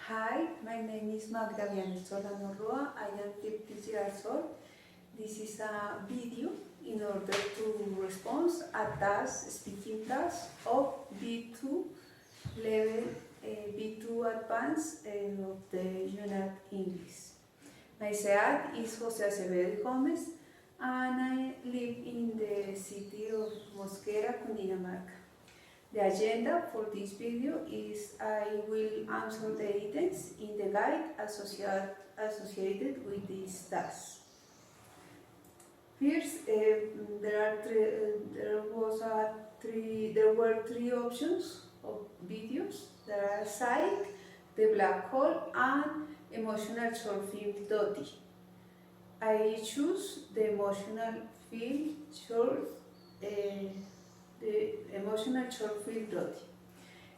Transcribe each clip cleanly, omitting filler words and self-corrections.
Hi, my name is Magdalena Solano Roa. I am 50 years old. This is a video in order to respond a task, speaking task of B2 level, B2 advanced of the unit English. My SEAT is Jose Acevedo Gomez and I live in the city of Mosquera, Cundinamarca. The agenda for this video is I will answer the items in the guide associated with this task. First, there were three options of videos. There are Psych, The Black Hole, and Emotional Short Film Dotty. I choose the emotional film short. The emotional short film Dotty.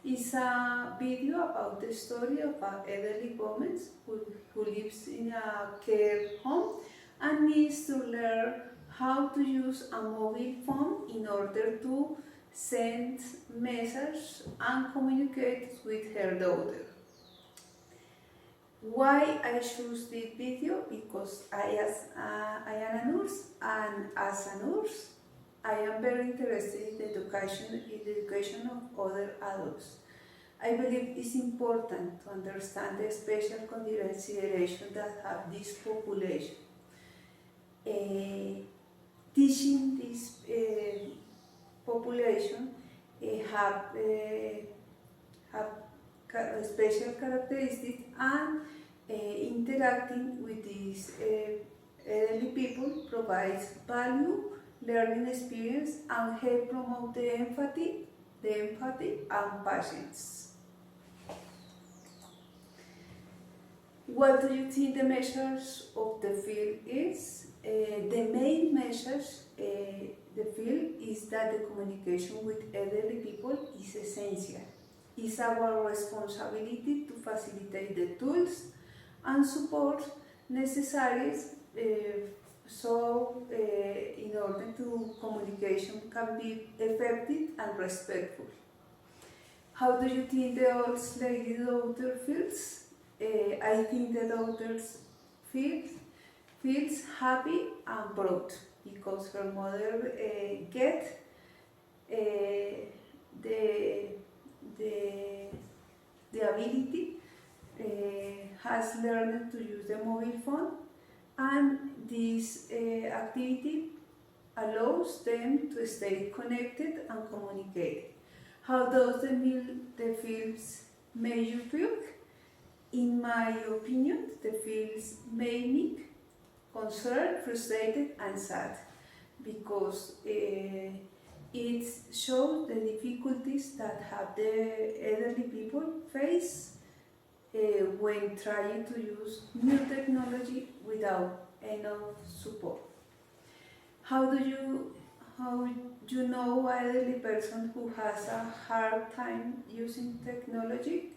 It's a video about the story of an elderly woman who lives in a care home and needs to learn how to use a mobile phone in order to send messages and communicate with her daughter. Why I choose this video? Because I am a nurse, and as a nurse I am very interested in the education of other adults. I believe it's important to understand the special consideration that have this population. Teaching this population have special characteristics, and interacting with these elderly people provides value, learning experience, and help promote the empathy and patience. What do you think the message of the film is? The main message the film is that the communication with elderly people is essential. It's our responsibility to facilitate the tools and support necessary so in order to communication can be effective and respectful. How do you think the old lady daughter feels? I think the daughter feels happy and proud because her mother get the ability, has learned to use the mobile phone, and this activity allows them to stay connected and communicate. How does the films make you feel? In my opinion, the films make me concerned, frustrated, and sad because it shows the difficulties that have the elderly people face when trying to use new technology without enough support. How do you know an elderly person who has a hard time using technology?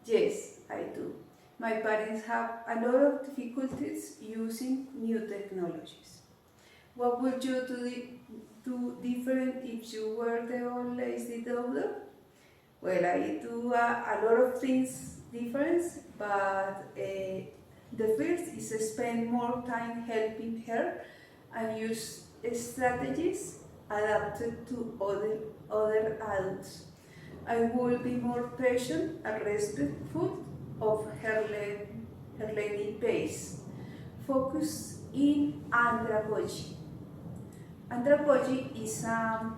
Yes, I do. My parents have a lot of difficulties using new technologies. What would you do different if you were the old lady daughter? Well, I do a lot of things different, but the first is to spend more time helping her and use strategies adapted to other adults. I will be more patient and respectful of her learning pace. Focus in andragogy. Andragogy is an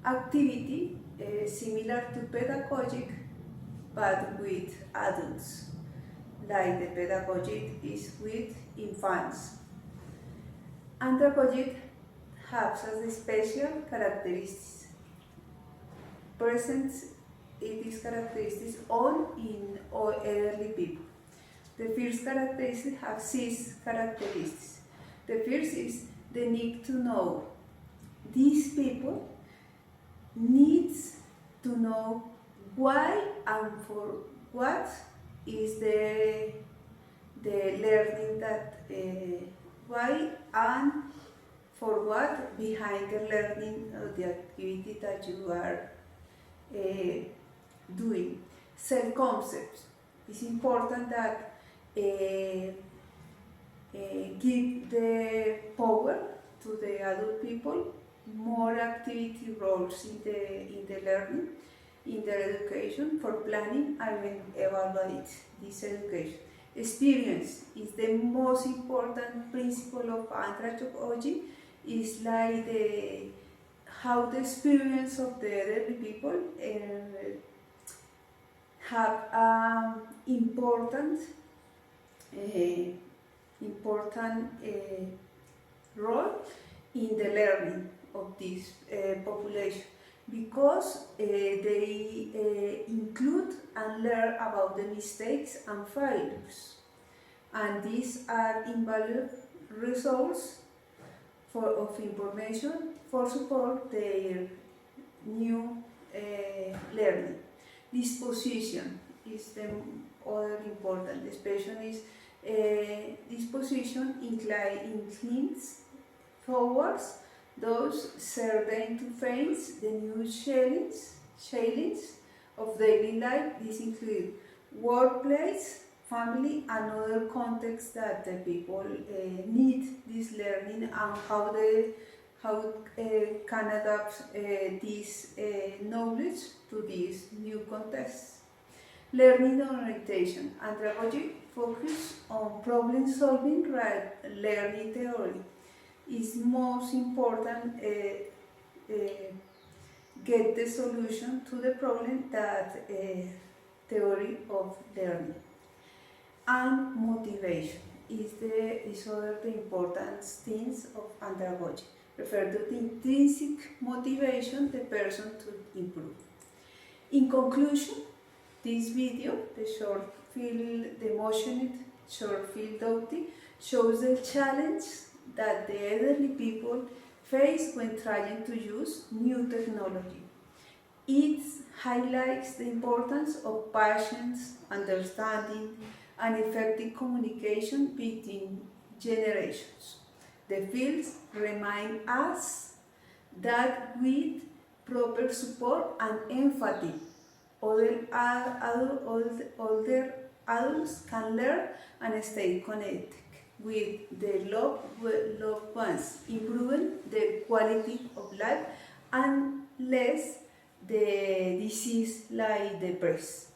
activity similar to pedagogic but with adults, like the pedagogic is with infants. Andragogic has a special characteristics. Present these characteristics all in all elderly people. The first characteristic has 6 characteristics. The first is the need to know. These people needs to know why and for what is the learning that why and for what behind the learning of the activity that you are doing. Self-concept. It's important that give the power to the adult people, more activity roles in the learning, in their education for planning and evaluate this education. Experience is the most important principle of anthropology. It's like how the experience of the elderly people have important role in the learning of this population, because they include and learn about the mistakes and failures, and these are invaluable resources of information for support their new learning. Disposition is the other important. Expression is disposition inclines towards those certain to face the new challenges of daily life. This includes workplace, family, and other contexts that the people need this learning, and how can adapt this knowledge to these new contexts. Learning orientation. Andragogy focus on problem solving rather learning theory. Is most important get the solution to the problem that theory of learning. And motivation is other the important things of andragogy. Refer to the intrinsic motivation the person to improve. In conclusion, this video, the motioned short film doubting, shows the challenge that the elderly people face when trying to use new technology. It highlights the importance of patience, understanding, and effective communication between generations. The films remind us that with proper support and empathy, older adults can learn and stay connected with their loved ones, improving their quality of life and less the disease like depression.